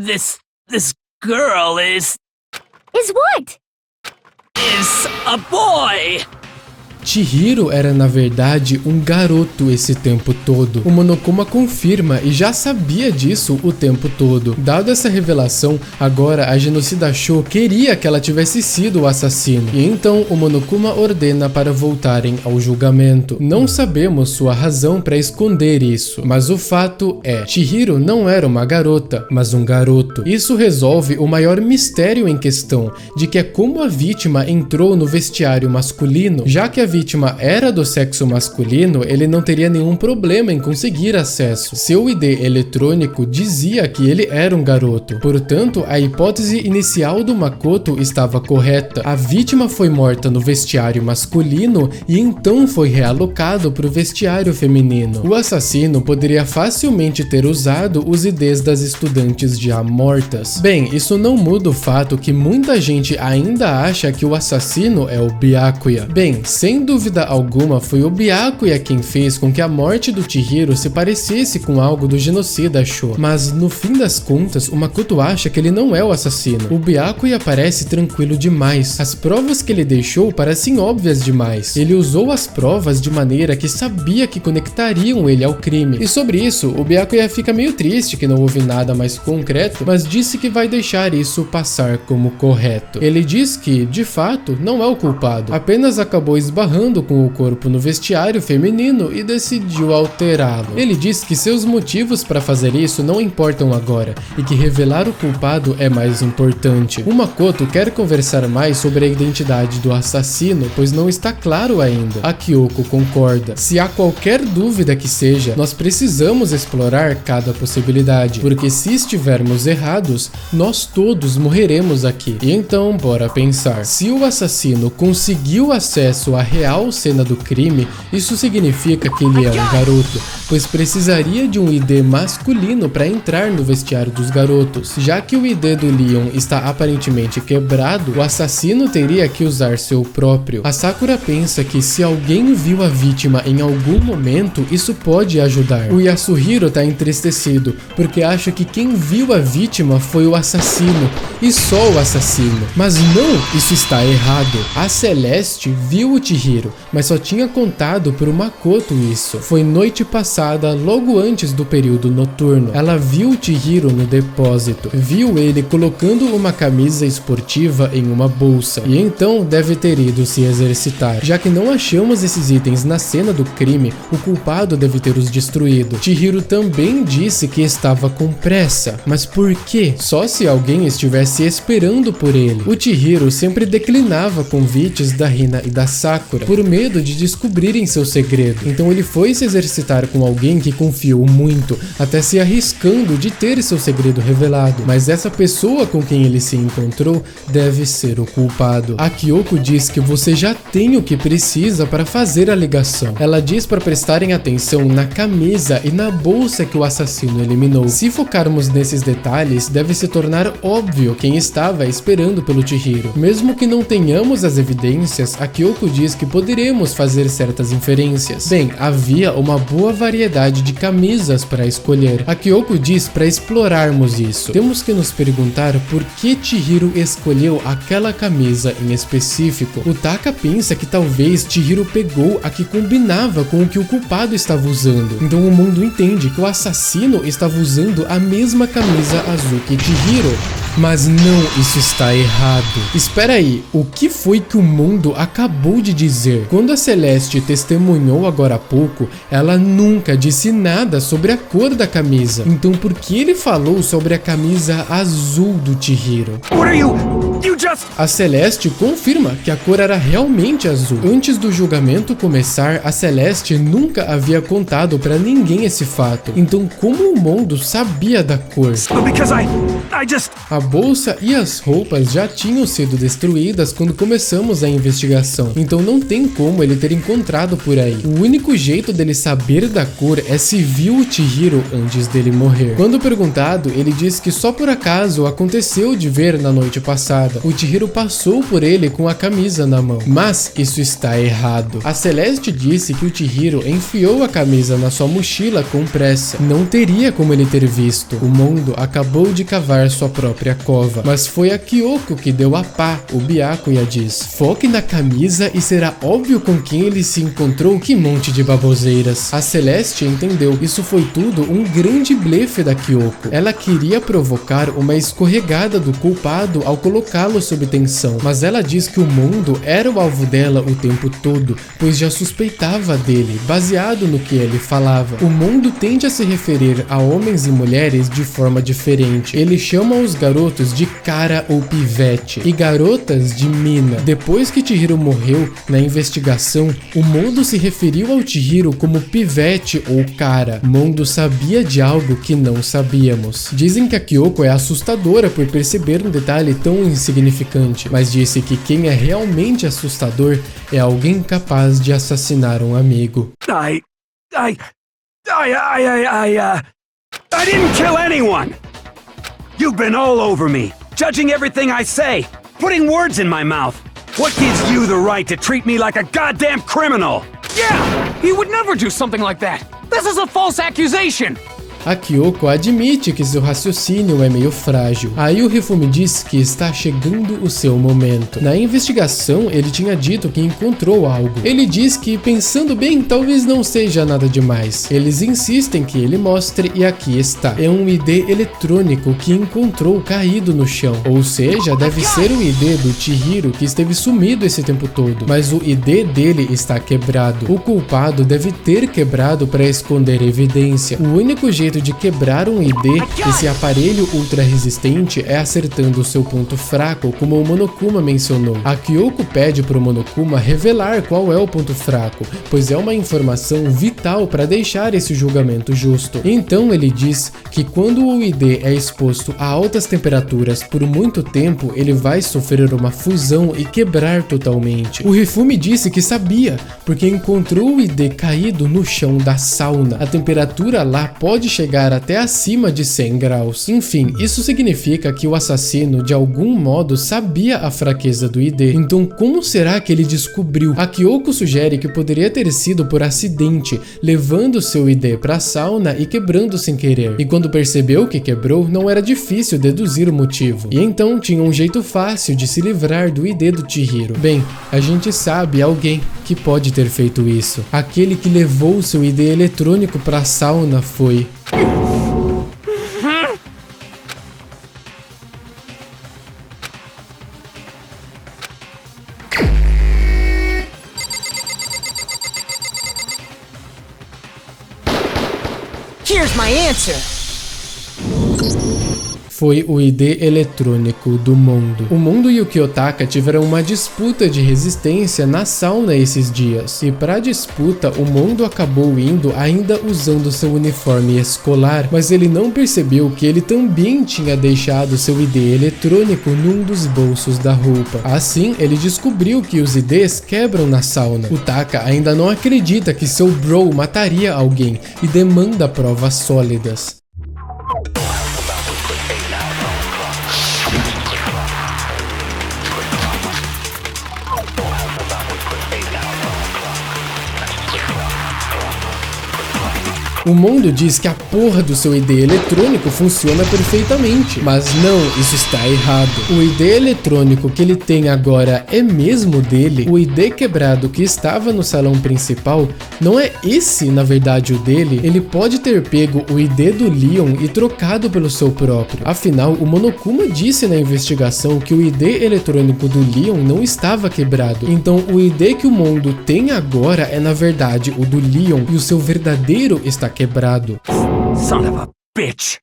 This girl is what? a boy! Chihiro era na verdade um garoto esse tempo todo. O Monokuma confirma e já sabia disso o tempo todo. Dada essa revelação, agora a genocida Sho queria que ela tivesse sido o assassino. E então o Monokuma ordena para voltarem ao julgamento. Não sabemos sua razão para esconder isso, mas o fato é, Chihiro não era uma garota, mas um garoto. Isso resolve o maior mistério em questão, de que é como a vítima entrou no vestiário masculino. Já que a vítima era do sexo masculino, ele não teria nenhum problema em conseguir acesso. Seu ID eletrônico dizia que ele era um garoto. Portanto, a hipótese inicial do Makoto estava correta. A vítima foi morta no vestiário masculino e então foi realocado para o vestiário feminino. O assassino poderia facilmente ter usado os IDs das estudantes já mortas. Bem, isso não muda o fato que muita gente ainda acha que o assassino é o Byakuya. Bem, sem dúvida alguma, foi o Byakuya quem fez com que a morte do Chihiro se parecesse com algo do genocida Sho. Mas no fim das contas, o Makoto acha que ele não é o assassino. O Byakuya parece tranquilo demais. As provas que ele deixou parecem óbvias demais. Ele usou as provas de maneira que sabia que conectariam ele ao crime. E sobre isso, o Byakuya fica meio triste que não houve nada mais concreto, mas disse que vai deixar isso passar como correto. Ele diz que, de fato, não é o culpado, apenas acabou esbarrando com o corpo no vestiário feminino e decidiu alterá-lo. Ele diz que seus motivos para fazer isso não importam agora e que revelar o culpado é mais importante. O Makoto quer conversar mais sobre a identidade do assassino, pois não está claro ainda. A Kyoko concorda. Se há qualquer dúvida que seja, nós precisamos explorar cada possibilidade, porque se estivermos errados, nós todos morreremos aqui. E então, bora pensar. Se o assassino conseguiu acesso à real cena do crime, isso significa que ele é um garoto, pois precisaria de um ID masculino para entrar no vestiário dos garotos. Já que o ID do Leon está aparentemente quebrado, o assassino teria que usar seu próprio. A Sakura pensa que se alguém viu a vítima em algum momento, isso pode ajudar. O Yasuhiro tá entristecido, porque acha que quem viu a vítima foi o assassino, e só o assassino. Mas não, isso está errado. A Celeste viu o Chihiro, mas só tinha contado pro Makoto isso. Foi noite passada, logo antes do período noturno. Ela viu o Chihiro no depósito, viu ele colocando uma camisa esportiva em uma bolsa, e então deve ter ido se exercitar. Já que não achamos esses itens na cena do crime, o culpado deve ter os destruído. Chihiro também disse que estava com pressa, mas por quê? Só se alguém estivesse esperando por ele. O Chihiro sempre declinava convites da Hina e da Sakura, por medo de descobrirem seu segredo. Então ele foi se exercitar com alguém que confiou muito, até se arriscando de ter seu segredo revelado. Mas essa pessoa com quem ele se encontrou deve ser o culpado. A Kyoko diz que você já tem o que precisa para fazer a ligação. Ela diz para prestarem atenção na camisa e na bolsa que o assassino eliminou. Se focarmos nesses detalhes, deve se tornar óbvio quem estava esperando pelo Chihiro. Mesmo que não tenhamos as evidências, a Kyoko diz que poderemos fazer certas inferências. Bem, havia uma boa variedade de camisas para escolher. A Kyoko diz para explorarmos isso. Temos que nos perguntar por que Chihiro escolheu aquela camisa em específico. O Taka pensa que talvez Chihiro pegou a que combinava com o que o culpado estava usando. Então o mundo entende que o assassino estava usando a mesma camisa azul que Chihiro. Mas não, isso está errado. Espera aí, o que foi que o mundo acabou de dizer? Quando a Celeste testemunhou agora há pouco, ela nunca disse nada sobre a cor da camisa. Então por que ele falou sobre a camisa azul do Chihiro? A Celeste confirma que a cor era realmente azul. Antes do julgamento começar, a Celeste nunca havia contado pra ninguém esse fato. Então como o mundo sabia da cor? A bolsa e as roupas já tinham sido destruídas quando começamos a investigação, então não tem como ele ter encontrado por aí. O único jeito dele saber da cor é se viu o Chihiro antes dele morrer. Quando perguntado, ele diz que só por acaso aconteceu de ver na noite passada, nada, o Chihiro passou por ele com a camisa na mão. Mas isso está errado. A Celeste disse que o Chihiro enfiou a camisa na sua mochila com pressa. Não teria como ele ter visto. O Mondo acabou de cavar sua própria cova. Mas foi a Kyoko que deu a pá, o Byakuya diz. Foque na camisa e será óbvio com quem ele se encontrou. Que monte de baboseiras. A Celeste entendeu. Isso foi tudo um grande blefe da Kyoko. Ela queria provocar uma escorregada do culpado ao colocá-lo sob tensão. Mas ela diz que o Mondo era o alvo dela o tempo todo, pois já suspeitava dele, baseado no que ele falava. O Mondo tende a se referir a homens e mulheres de forma diferente. Ele chama os garotos de cara ou pivete e garotas de mina. Depois que Chihiro morreu, na investigação, o Mondo se referiu ao Chihiro como pivete ou cara. Mondo sabia de algo que não sabíamos. Dizem que a Kyoko é assustadora por perceber um detalhe tão insignificante, mas disse que quem é realmente assustador é alguém capaz de assassinar um amigo. I didn't kill anyone! You've been all over me, judging everything I say, putting words in my mouth. What gives you the right to treat me like a goddamn criminal? Yeah! He would never do something like that! This is a false accusation! A Kyoko admite que seu raciocínio é meio frágil. Aí o Hifumi diz que está chegando o seu momento. Na investigação, ele tinha dito que encontrou algo. Ele diz que, pensando bem, talvez não seja nada demais. Eles insistem que ele mostre e aqui está. É um ID eletrônico que encontrou caído no chão. Ou seja, deve ser o ID do Chihiro que esteve sumido esse tempo todo. Mas o ID dele está quebrado. O culpado deve ter quebrado para esconder evidência. O único jeito de quebrar um ID, esse aparelho ultra resistente, é acertando o seu ponto fraco, como o Monokuma mencionou. A Kyoko pede para o Monokuma revelar qual é o ponto fraco, pois é uma informação vital para deixar esse julgamento justo. Então ele diz que quando o ID é exposto a altas temperaturas por muito tempo, ele vai sofrer uma fusão e quebrar totalmente. O Hifumi disse que sabia, porque encontrou o ID caído no chão da sauna. A temperatura lá pode chegar até acima de 100 graus. Enfim, isso significa que o assassino de algum modo sabia a fraqueza do ID. Então como será que ele descobriu? A Kyoko sugere que poderia ter sido por acidente, levando seu ID para a sauna e quebrando sem querer. E quando percebeu que quebrou, não era difícil deduzir o motivo. E então tinha um jeito fácil de se livrar do ID do Chihiro. Bem, a gente sabe alguém que pode ter feito isso. Aquele que levou seu ID eletrônico para a sauna foi... Here's my answer! Foi o ID eletrônico do Mondo. O Mondo e o Kiyotaka tiveram uma disputa de resistência na sauna esses dias. E para a disputa, o Mondo acabou indo ainda usando seu uniforme escolar, mas ele não percebeu que ele também tinha deixado seu ID eletrônico num dos bolsos da roupa. Assim, ele descobriu que os IDs quebram na sauna. O Taka ainda não acredita que seu bro mataria alguém e demanda provas sólidas. O Mondo diz que a porra do seu ID eletrônico funciona perfeitamente, mas não, isso está errado. O ID eletrônico que ele tem agora é mesmo dele? O ID quebrado que estava no salão principal não é esse, na verdade, o dele? Ele pode ter pego o ID do Leon e trocado pelo seu próprio. Afinal, o Monokuma disse na investigação que o ID eletrônico do Leon não estava quebrado. Então, o ID que o Mondo tem agora é, na verdade, o do Leon e o seu verdadeiro está quebrado. Son of a bitch!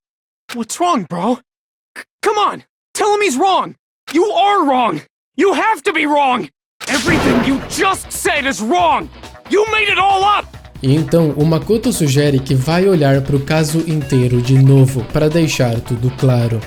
What's wrong, bro? Come on! Tell him he's wrong! You are wrong! You have to be wrong! Everything you just said is wrong! You made it all up! E então, o Makoto sugere que vai olhar para o caso inteiro de novo, para deixar tudo claro.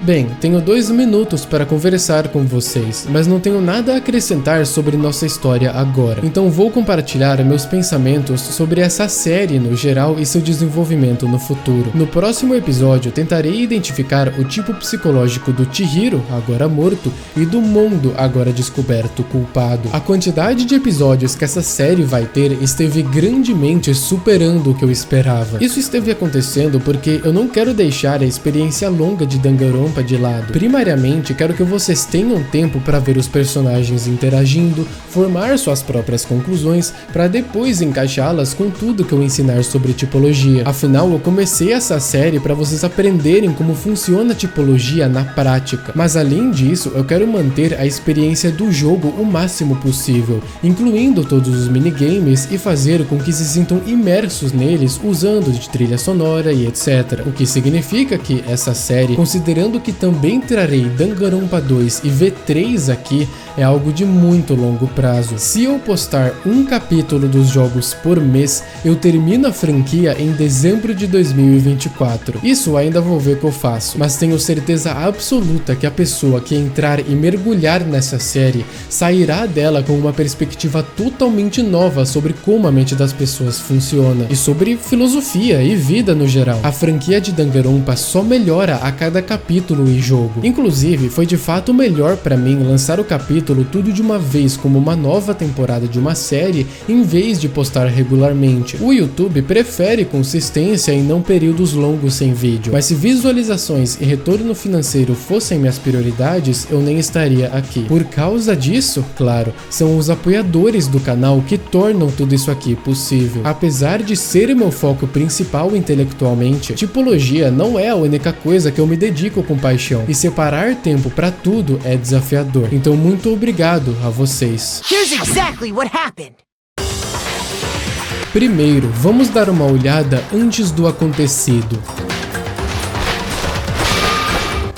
Bem, tenho 2 minutos para conversar com vocês, mas não tenho nada a acrescentar sobre nossa história agora. Então vou compartilhar meus pensamentos sobre essa série no geral e seu desenvolvimento no futuro. No próximo episódio tentarei identificar o tipo psicológico do Chihiro, agora morto, e do Mondo, agora descoberto culpado. A quantidade de episódios que essa série vai ter esteve grandemente superando o que eu esperava. Isso esteve acontecendo porque eu não quero deixar a experiência longa de Danganronpa de lado. Primariamente, quero que vocês tenham tempo para ver os personagens interagindo, formar suas próprias conclusões, para depois encaixá-las com tudo que eu ensinar sobre tipologia. Afinal, eu comecei essa série para vocês aprenderem como funciona a tipologia na prática. Mas além disso, eu quero manter a experiência do jogo o máximo possível, incluindo todos os minigames e fazer com que se sintam imersos neles usando de trilha sonora e etc. O que significa que essa série, considerando que também trarei Danganronpa 2 e V3 aqui, é algo de muito longo prazo. Se eu postar um capítulo dos jogos por mês, eu termino a franquia em dezembro de 2024. Isso ainda vou ver o que eu faço, mas tenho certeza absoluta que a pessoa que entrar e mergulhar nessa série sairá dela com uma perspectiva totalmente nova sobre como a mente das pessoas funciona e sobre filosofia e vida no geral. A franquia de Danganronpa só melhora a cada capítulo e jogo. Inclusive, foi de fato melhor pra mim lançar o capítulo tudo de uma vez como uma nova temporada de uma série, em vez de postar regularmente. O YouTube prefere consistência e não períodos longos sem vídeo, mas se visualizações e retorno financeiro fossem minhas prioridades, eu nem estaria aqui. Por causa disso, claro, são os apoiadores do canal que tornam tudo isso aqui possível. Apesar de ser meu foco principal intelectualmente, tipologia não é a única coisa que eu me dedico com paixão, e separar tempo pra tudo é desafiador. Então muito obrigado a vocês. Here's exactly what happened. Primeiro, vamos dar uma olhada antes do acontecido.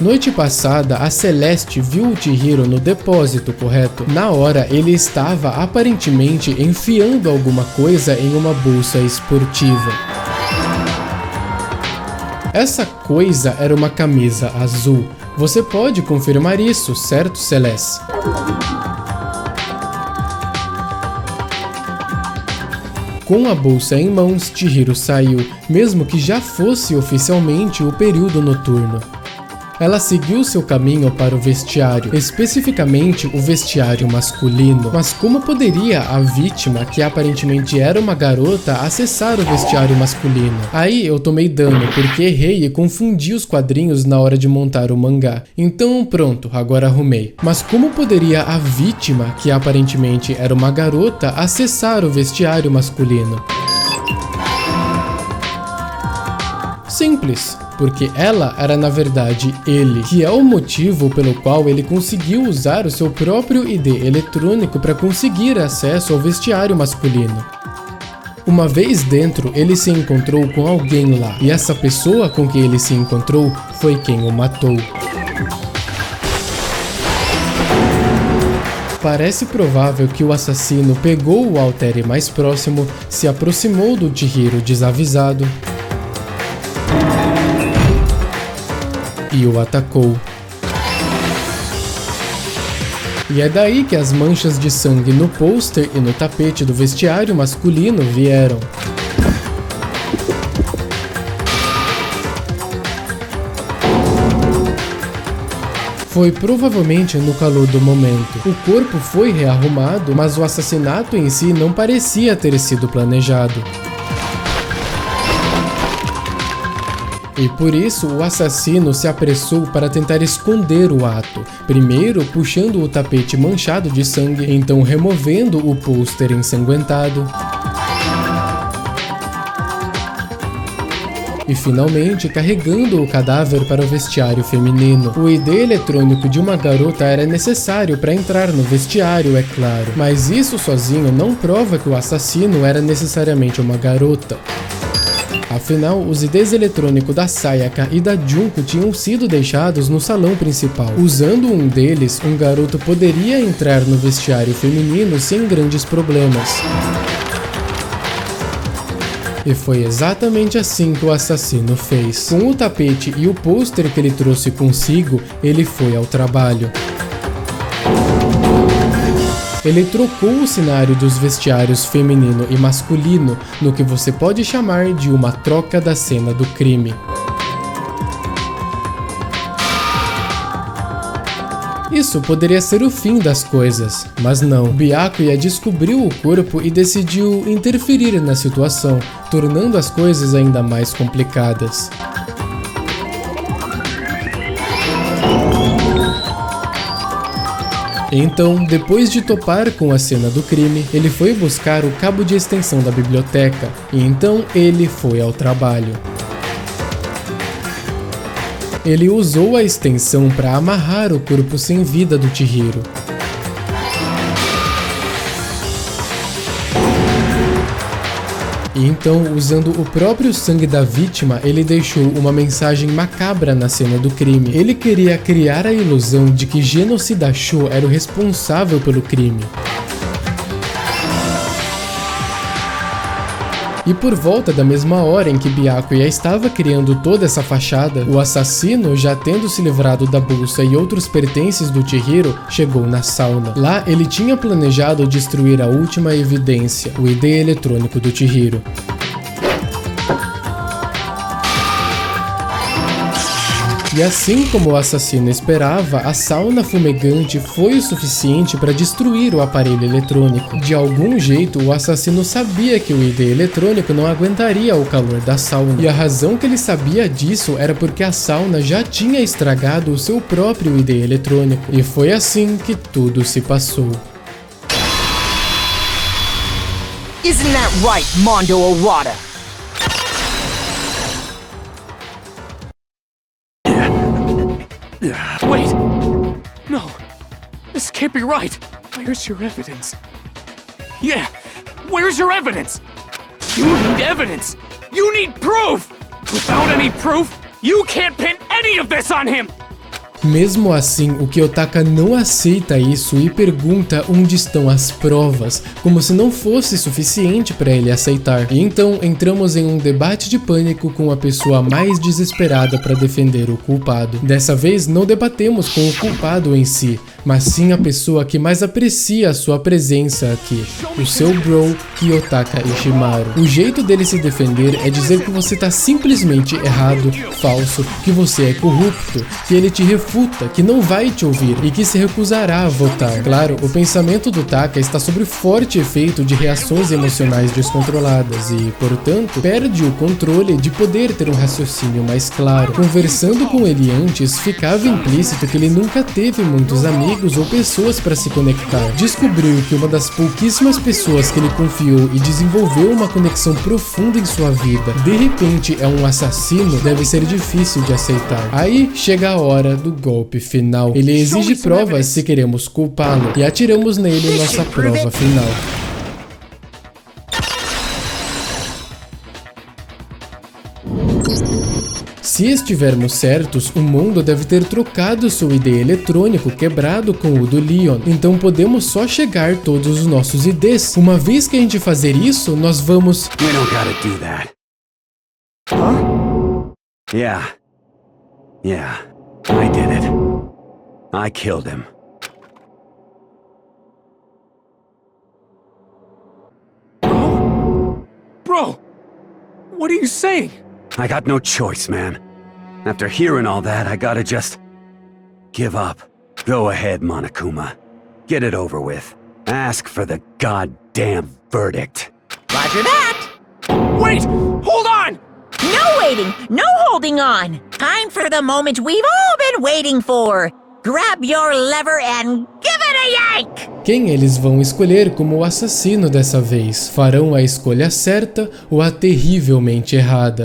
Noite passada, a Celeste viu o Chihiro no depósito, correto? Na hora, ele estava aparentemente enfiando alguma coisa em uma bolsa esportiva. Essa coisa era uma camisa azul. Você pode confirmar isso, certo, Celeste? Com a bolsa em mãos, Chihiro saiu, mesmo que já fosse oficialmente o período noturno. Ela seguiu seu caminho para o vestiário, especificamente o vestiário masculino. Mas como poderia a vítima, que aparentemente era uma garota, acessar o vestiário masculino? Aí eu tomei dano, porque errei e confundi os quadrinhos na hora de montar o mangá. Então pronto, agora arrumei. Mas como poderia a vítima, que aparentemente era uma garota, acessar o vestiário masculino? Simples. Porque ela era na verdade ele, que é o motivo pelo qual ele conseguiu usar o seu próprio ID eletrônico para conseguir acesso ao vestiário masculino. Uma vez dentro, ele se encontrou com alguém lá, e essa pessoa com quem ele se encontrou foi quem o matou. Parece provável que o assassino pegou o Altere mais próximo, se aproximou do Chihiro desavisado e o atacou. E é daí que as manchas de sangue no pôster e no tapete do vestiário masculino vieram. Foi provavelmente no calor do momento. O corpo foi rearrumado, mas o assassinato em si não parecia ter sido planejado. E por isso o assassino se apressou para tentar esconder o ato, primeiro puxando o tapete manchado de sangue, então removendo o pôster ensanguentado e finalmente carregando o cadáver para o vestiário feminino. O ID eletrônico de uma garota era necessário para entrar no vestiário, é claro, mas isso sozinho não prova que o assassino era necessariamente uma garota. Afinal, os IDs eletrônicos da Sayaka e da Junko tinham sido deixados no salão principal. Usando um deles, um garoto poderia entrar no vestiário feminino sem grandes problemas. E foi exatamente assim que o assassino fez. Com o tapete e o pôster que ele trouxe consigo, ele foi ao trabalho. Ele trocou o cenário dos vestiários feminino e masculino no que você pode chamar de uma troca da cena do crime. Isso poderia ser o fim das coisas, mas não. Byakuya descobriu o corpo e decidiu interferir na situação, tornando as coisas ainda mais complicadas. Então, depois de topar com a cena do crime, ele foi buscar o cabo de extensão da biblioteca, e então ele foi ao trabalho. Ele usou a extensão para amarrar o corpo sem vida do Chihiro. E então, usando o próprio sangue da vítima, ele deixou uma mensagem macabra na cena do crime. Ele queria criar a ilusão de que Genocida Sho era o responsável pelo crime. E por volta da mesma hora em que Byakuya estava criando toda essa fachada, o assassino, já tendo se livrado da bolsa e outros pertences do Chihiro, chegou na sauna. Lá, ele tinha planejado destruir a última evidência, o ID eletrônico do Chihiro. E assim como o assassino esperava, a sauna fumegante foi o suficiente para destruir o aparelho eletrônico. De algum jeito, o assassino sabia que o ID eletrônico não aguentaria o calor da sauna. E a razão que ele sabia disso era porque a sauna já tinha estragado o seu próprio ID eletrônico. E foi assim que tudo se passou. Isn't that right, Mondo Owada? Wait! No! This can't be right! Where's your evidence? Yeah! Where's your evidence? You need evidence! You need proof! Without any proof, you can't pin any of this on him! Mesmo assim, o Kiyotaka não aceita isso e pergunta onde estão as provas, como se não fosse suficiente para ele aceitar. E então entramos em um debate de pânico com a pessoa mais desesperada para defender o culpado. Dessa vez não debatemos com o culpado em si, mas sim a pessoa que mais aprecia a sua presença aqui, o seu bro Kiyotaka Ishimaru. O jeito dele se defender é dizer que você tá simplesmente errado, falso, que você é corrupto, que ele te refuta, que não vai te ouvir e que se recusará a votar. Claro, o pensamento do Taka está sob forte efeito de reações emocionais descontroladas e, portanto, perde o controle de poder ter um raciocínio mais claro. Conversando com ele antes, ficava implícito que ele nunca teve muitos amigos ou pessoas para se conectar. Descobriu que uma das pouquíssimas pessoas que ele confiou e desenvolveu uma conexão profunda em sua vida, de repente é um assassino, deve ser difícil de aceitar. Aí chega a hora do golpe final. Ele exige provas se queremos culpá-lo e atiramos nele nossa prova final. Se estivermos certos, o mundo deve ter trocado seu ID eletrônico quebrado com o do Leon, então podemos só chegar todos os nossos IDs. Uma vez que a gente fazer isso, nós vamos... We don't gotta do that. Huh? Yeah. I did it. I killed him. Bro! What are you saying? I got no choice, man. After hearing all that, I gotta just... give up. Go ahead, Monokuma. Get it over with. Ask for the goddamn verdict. Roger that! Wait! Hold on! No waiting! No holding on! Time for the moment we've all been waiting for! Grab your lever and give it a yank! Quem eles vão escolher como o assassino dessa vez? Farão a escolha certa ou a terrivelmente errada?